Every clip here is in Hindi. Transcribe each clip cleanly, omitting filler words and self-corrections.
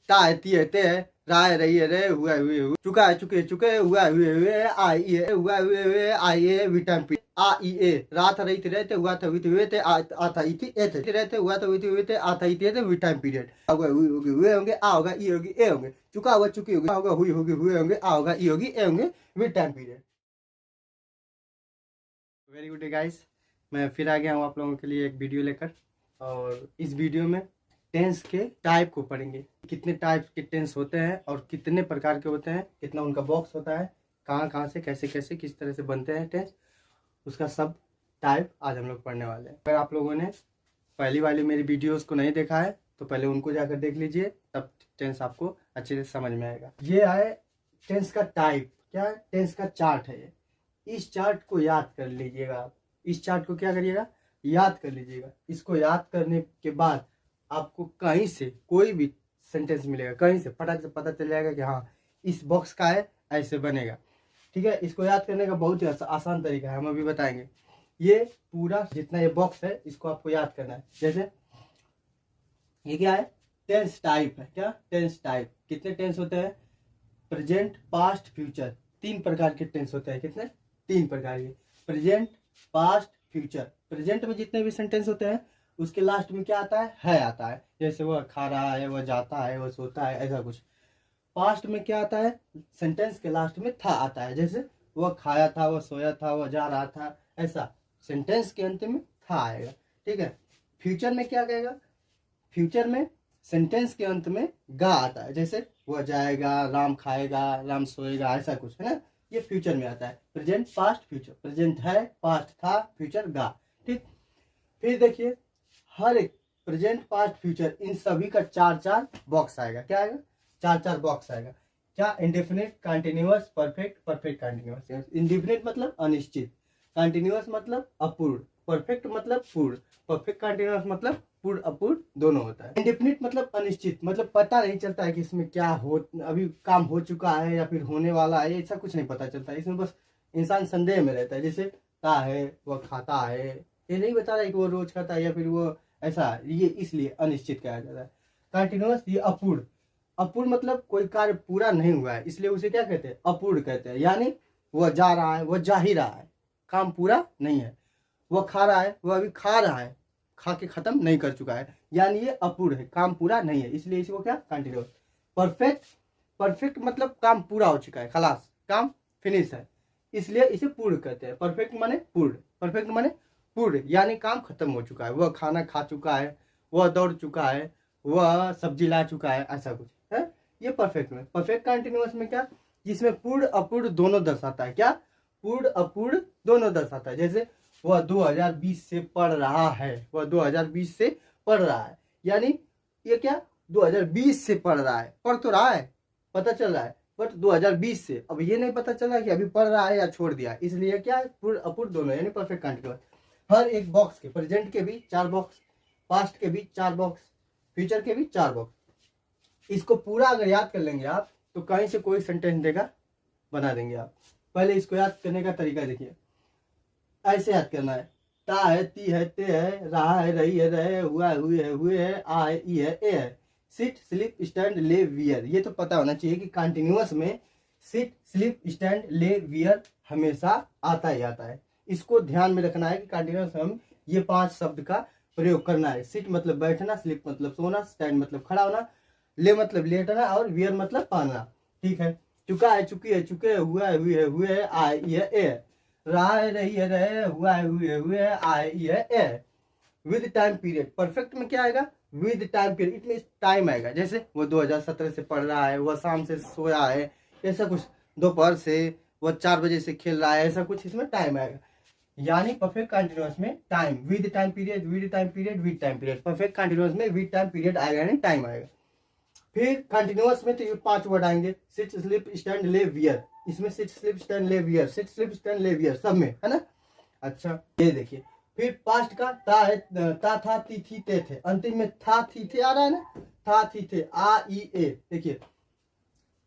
ता है, ती है, ते है, रा है, रही है, रहे, हुआ है, हुए हुए, चुका है, चुके चुके, हुआ है, हुए हुए, आई है, हुआ है, हुए हुए, आई है, वी टाइम पीरियड, आ ई ए, रात रही थी रहते, हुआ था, हुई थी, हुए थे, आ था, ई थी, ए थे रहते, हुआ था, हुई थी, हुए थे, आ था, ई थे, वी टाइम पीरियड, होगा, हुई होगी, हुए होंगे, आ होगा, ई होगी, ए होंगे, चुका होगा, चुकी होगी, होगा, हुई होगी, हुए होंगे, आ होगा, ई होगी, ए होंगे, वी time period. Very good guys, मैं फिर आ गया हूँ आप लोगों के लिए एक वीडियो लेकर। और इस वीडियो में टेंस के टाइप को पढ़ेंगे, कितने टाइप के टेंस होते हैं और कितने प्रकार के होते हैं, कितना उनका बॉक्स होता है, कहाँ कहाँ से कैसे कैसे किस तरह से बनते हैं टेंस, उसका सब टाइप आज हम लोग पढ़ने वाले हैं। अगर आप लोगों ने पहली वाली मेरी वीडियोस को नहीं देखा है तो पहले उनको जाकर देख लीजिए, तब टेंस आपको अच्छे से समझ में आएगा। ये है टेंस का टाइप, क्या टेंस का चार्ट है ये। इस चार्ट को याद कर लीजिएगा आप, इस चार्ट को क्या करिएगा, याद कर लीजिएगा। इसको याद करने के बाद आपको कहीं से कोई भी सेंटेंस मिलेगा, कहीं से फटाक से पता चल जाएगा कि हाँ इस बॉक्स का है, ऐसे बनेगा। ठीक है, इसको याद करने का बहुत ही आसान तरीका है, हम अभी बताएंगे। ये पूरा जितना ये बॉक्स है इसको आपको याद करना है। जैसे ये क्या है, टेंस टाइप है। क्या टेंस टाइप, कितने टेंस होते हैं, प्रेजेंट, पास्ट, फ्यूचर, 3 प्रकार के टेंस होते हैं। कितने, 3 प्रकार के, प्रेजेंट, पास्ट, फ्यूचर। प्रेजेंट में जितने भी सेंटेंस होते हैं उसके लास्ट में क्या आता है आता है। जैसे वह खा रहा है, वह जाता है, वह सोता है, ऐसा कुछ। पास्ट में क्या आता है, सेंटेंस के लास्ट में था आता है। जैसे वह खाया था, वह सोया था, वह जा रहा था, ऐसा सेंटेंस के अंत में था आएगा। ठीक है, फ्यूचर में क्या कहेगा, फ्यूचर में सेंटेंस के अंत में गा आता है। जैसे वह जाएगा, राम खाएगा, राम सोएगा, ऐसा कुछ है ना, ये फ्यूचर में आता है। Present, past, future. प्रेजेंट है, पास्ट था, फ्यूचर गा। ठीक, फिर देखिए हर एक प्रेजेंट, पास्ट, फ्यूचर, इन सभी का 4 बॉक्स आएगा। क्या आएगा, 4 बॉक्स आएगा। क्या, indefinite, continuous, perfect, perfect continuous. Indefinite मतलब अनिश्चित, कंटिन्यूअस मतलब अपूर्ण, परफेक्ट मतलब पूर्ण, परफेक्ट कंटिन्यूअस मतलब पूर्ण अपूर्ण दोनों होता है। इंडेफिनिट मतलब अनिश्चित, मतलब पता नहीं चलता है कि इसमें क्या हो, अभी काम हो चुका है या फिर होने वाला है, ऐसा कुछ नहीं पता चलता है। इसमें बस इंसान संदेह में रहता है। जैसे ता है, वह खाता है, ये नहीं बता रहा है कि वो रोज खाता है या फिर वो ऐसा, ये इसलिए अनिश्चित कहा जाता है। कंटिन्यूअस, ये अपूर्ण। अपूर्ण मतलब कोई कार्य पूरा नहीं हुआ है, इसलिए उसे क्या कहते हैं, अपूर्ण कहते हैं। यानी वह जा रहा है, वह जा ही रहा है, काम पूरा नहीं है। वह खा रहा है, वह अभी खा रहा है, खा के खत्म नहीं कर चुका है, यानी ये अपूर्ण है, काम पूरा नहीं है, इसलिए इसको क्या, कंटिन्यूअस। परफेक्ट, परफेक्ट मतलब काम पूरा हो चुका है, खलास, काम फिनिश है, इसलिए इसे पूर्ण कहते हैं। परफेक्ट माने पूर्ण, परफेक्ट माने पूर्ण, यानी काम खत्म हो चुका है, वह खाना खा चुका है, वह दौड़ चुका है, वह सब्जी ला चुका है, ऐसा कुछ है। ये परफेक्ट में। परफेक्ट कंटिन्यूअस में क्या, जिसमें पूर्ण अपूर्ण दोनों दर्शाता है। क्या, पूर्ण अपूर्ण दोनों दर्शाता है। जैसे वह 2020 से पढ़ रहा है, वह 2020 से पढ़ रहा है, यानी ये क्या, 2020 से पढ़ रहा है, पढ़ तो रहा है, पता चल रहा है, बट 2020 से, अब ये नहीं पता चला कि अभी पढ़ रहा है या छोड़ दिया, इसलिए क्या है, पूर्ण अपूर्ण दोनों, यानी परफेक्ट कंटिन्यूअस। हर एक बॉक्स के, प्रेजेंट के भी 4 बॉक्स, पास्ट के भी 4 बॉक्स, फ्यूचर के भी 4 बॉक्स। इसको पूरा अगर याद कर लेंगे आप तो कहीं से कोई सेंटेंस देगा, बना देंगे आप। पहले इसको याद करने का तरीका देखिए, ऐसे याद करना है। ता है, ती है, ते है, रहा है, रही है, रहे, हुआ है, हुए है, आ है, ई है, ए है। सिट, स्लिप, स्टैंड, ले, वियर, ये तो पता होना चाहिए कि कंटिन्यूअस में सिट, स्लिप, स्टैंड, ले, वियर हमेशा आता ही आता है। इसको ध्यान में रखना है कि कंटिन्यूअस हम ये 5 शब्द का प्रयोग करना है। सिट मतलब बैठना, स्लिप मतलब सोना, स्टैंड मतलब खड़ा होना, ले मतलब लेटना, और वियर मतलब पहनना। ठीक है, चुका है, चुकी है, चुके, हुआ है, हुए है, आ है, ई है, ए है। रहा है, रही है, रहे, हुआ है, हुए है, आ है, ई है, ए है। विद टाइम पीरियड, परफेक्ट में क्या आएगा, विद टाइम पीरियड, इसमें टाइम आएगा। जैसे वो 2017 से पढ़ रहा है, वह शाम से सोया है, ऐसा कुछ, दोपहर से वह 4 बजे से खेल रहा है, ऐसा कुछ इसमें टाइम आएगा। यानी परफेक्ट कंटिन्यूअस में time, with time period, with time period, with time period. Perfect continuous में विद टाइम पीरियड आएगा, यानी टाइम आएगा। फिर कंटिन्यूअस में तो ये 5 वर्ड आएंगे, सिट, स्लिप, स्टैंड, ले, वियर। इसमें सिट, स्लिप, स्टैंड, ले, वियर, सिट, स्लिप, स्टैंड, ले, वियर, सब में है ना। अच्छा, ये देखिए, फिर पास्ट का ता है, ता था, ती थी, ते थे, अंतिम में था, थी, थे आ रहा है ना, था, थी, थे, आ, ई, ए। देखिए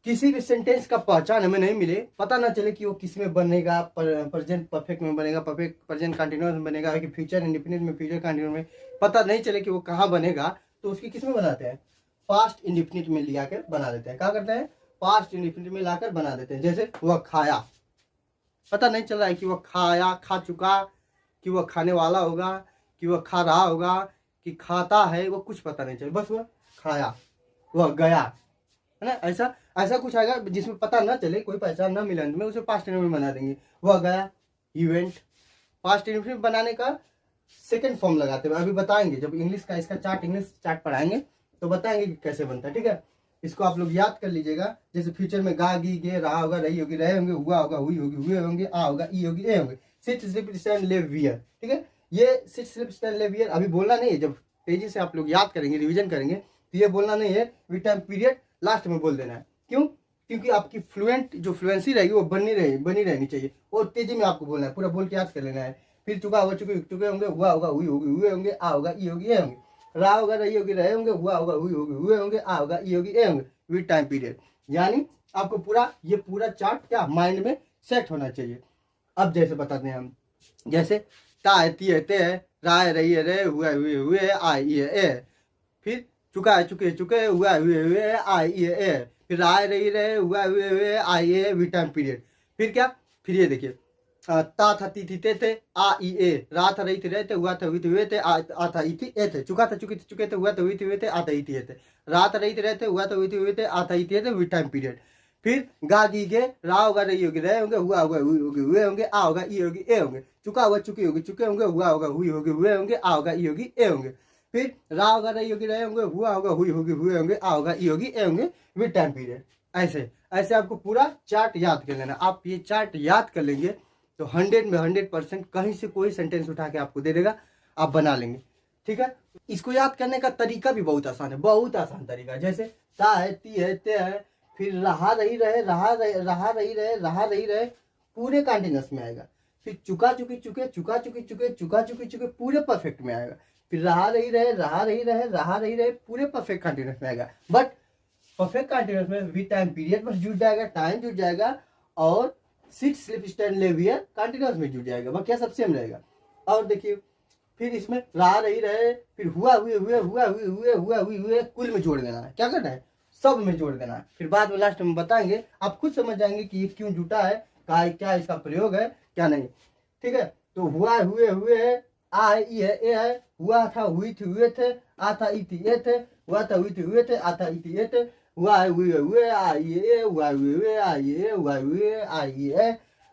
किसी भी सेंटेंस का पहचान हमें नहीं मिले, पता ना चले कि वो किस में बनेगा, प्रेजेंट परफेक्ट में बनेगा, परफेक्ट प्रेजेंट कंटिन्यूअस में बनेगा, कि फ्यूचर इंडेफिनिट में, फ्यूचर कंटिन्यूअस में, पता नहीं चले कि वो कहाँ बनेगा, तो उसकी किस में बनाते हैं, पास्ट इंडिफिनिट में लिया के बना देते हैं। क्या करते हैं, पास्ट इंडिफिनिट में लाकर बना देते हैं। जैसे वह खाया, पता नहीं चल रहा है कि वह खाया, खा चुका, कि वह खाने वाला होगा, कि वह खा रहा होगा, कि खाता है, वो कुछ पता नहीं चले, बस वह खाया, वह गया, है ना। ऐसा ऐसा कुछ आएगा जिसमें पता ना चले, कोई पहचान ना मिले, में उसे पास्ट इंडिफिनिट बना देंगे। वह गया, इवेंट। पास्ट इंडिफिनिट बनाने का सेकंड फॉर्म लगाते हैं, अभी बताएंगे जब इंग्लिश का इसका चार्ट, इंग्लिश चार्ट पढ़ाएंगे तो बताएंगे कि कैसे बनता है, ठीक है। इसको आप लोग याद कर लीजिएगा। जैसे फ्यूचर में गा, गी, गे, रहा होगा, रही होगी, रहे होंगे, हुआ होगा, हुई होगी, हुए होंगे, आ होगा, ई होगी, ए होंगे। Sit, sleep, stand, live, wear, ठीक है। ये sit, sleep, stand, live, wear अभी बोलना नहीं है, जब तेजी से आप लोग याद करेंगे, रिविजन करेंगे तो ये बोलना नहीं है। विद टाइम पीरियड लास्ट में बोल देना है। क्यों? क्योंकि आपकी फ्लुएंट जो फ्लुएंसी रहेगी वो बनी रहनी चाहिए, और तेजी में आपको बोलना है, पूरा बोल के याद कर लेना है। फिर चुका होगा, चुके होंगे, हुआ होगा, हुई होगी, हुए होंगे, आ होगा, ई होगी, ए होंगे, रहा होगा, रही होगी, रहे होंगे, हुआ होगा, हुई होगी, हुए होंगे, आ होगा, ई होगी, ए होंगे, विद टाइम पीरियड। यानी आपको पूरा ये पूरा चार्ट क्या माइंड में सेट होना चाहिए। अब जैसे बताते हैं हम, जैसे ता है, ती है, ते है, रहा है, रही है, रहे, हुआ है, हुए, आ, ई है, ए। फिर चुका है, चुके, हुआ है, हुए, आ, ई है, ए। फिर रहा है, रही, रहे, हुआ, हुए, आ, ई है, विद टाइम पीरियड। फिर क्या, फिर ये देखिए, ता था, ती थी, ते थे, आ, ई, ए। रहा था, रही थी, रहे थे, हुआ था, हुई थी, हुए थे, आ था, ई थी, ए थे। चुका था, चुके थे, हुआ था, हुई थी, हुए थे, आ था, ई थी, ए थे। रहा था, रही थी, रहे थे, हुआ था, हुई थी, हुए थे, आ था, ई थी, ए थे, विद टाइम पीरियड। फिर गा, गी, गे, रहा होगा, रही होगी, रहे होंगे, हुआ होगा, हुई होगी, हुए होंगे, आ होगा, ई होगी, ए होंगे। चुका हुआ, चुकी होगी, चुके होंगे, हुआ होगा, हुई होगी, हुए होंगे, आ होगा, ई होगी, ए होंगे। फिर रहा होगा, रही होगी, रहे होंगे, हुआ होगा, हुई होगी, हुए होंगे, आ होगा, ई होगी, ए होंगे, विद टाइम पीरियड। ऐसे ऐसे आपको पूरा चार्ट याद कर लेना। आप ये चार्ट याद कर लेंगे तो 100 में 100% कहीं से कोई सेंटेंस उठा के आपको दे देगा, आप बना लेंगे, ठीक है। इसको याद करने का तरीका भी बहुत आसान है, बहुत आसान तरीका। जैसे ता है, ती है, ते है, फिर रहा, रही, रहे, रहा रही, रहे, पूरे कंटिन्यूअस में आएगा। फिर चुका, चुकी, चुके, चुका, चुकी, चुके, चुका, चुकी, चुके, पूरे परफेक्ट में आएगा। फिर रहा, रही, रहे, पूरे परफेक्ट कंटिन्यूअस में आएगा। बट परफेक्ट कंटिन्यूअस में विद टाइम पीरियड बस जुड़ जाएगा, टाइम जुड़ जाएगा, और sit, sleep, stand, live, wear continuous में जुड़ जाएगा, वह क्या सब सेम रहेगा। और देखिए फिर इसमें रहा, रही, रहे, फिर हुआ, हुए, कुल में जोड़ देना है। क्या करना है, सब में जोड़ देना है। फिर बाद में लास्ट में बताएंगे, आप खुद समझ जाएंगे कि ये क्यों जुटा है, क्या इसका प्रयोग है, क्या नहीं, ठीक है। तो हुआ, हुए है, आ है, ई है, ए है, हुआ था, हुई थी, हुए थे, आ था, ई थी, ए थे, हुआ था, हुई थी, हुए थे, आ था, ई थी, ए थे, हुआ है, हुए, आ, ई, ए, हुआ, हुए, आ, ई, ए, हुआ, हुए, आ, ई, ए,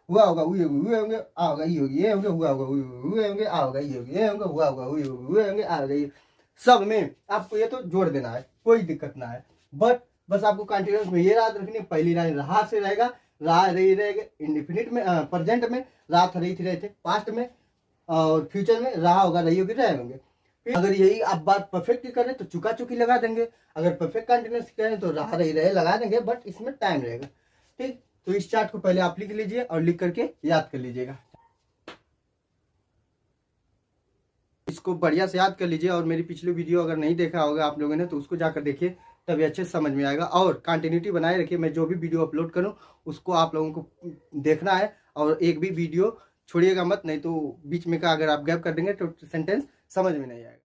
हुआ होगा, हुए होंगे, आ होगा, ई होगी, ए होंगे, हुआ होगा, हुए होंगे, आ होगा, ई होगी, ए होंगे, हुआ होगा, हुए होंगे, आ होगा, ई। सब में आपको ये तो जोड़ देना है, कोई दिक्कत ना है। बट बस आपको कंटिन्यूअस में ये याद रखनी है, पहली लाइन रहा से रहेगा, रहा, रही, रहेगा। इंडिफिनिट में, प्रेजेंट में रहा था, रही थी, रहे थे, पास्ट में और फ्यूचर में रहा होगा, रही होगी, रहे होंगे। अगर यही आप बात परफेक्ट करें तो चुका, चुकी लगा देंगे। अगर परफेक्ट कंटिन्यूअस करें तो रहा, रही, रहे लगा देंगे, बट इसमें टाइम रहेगा, ठीक। तो इस चार्ट को पहले आप लिख लीजिए और लिख करके याद कर लीजिएगा। इसको बढ़िया से याद कर लीजिए, और मेरी पिछली वीडियो अगर नहीं देखा होगा आप लोगों ने तो उसको जाकर देखिए, तभी अच्छे से समझ में आएगा। और कंटिन्यूटी बनाए रखिए, मैं जो भी वीडियो अपलोड करूं उसको आप लोगों को देखना है, और एक भी वीडियो छोड़िएगा मत, नहीं तो बीच में का अगर आप गैप कर देंगे तो सेंटेंस समझ में नहीं आएगा।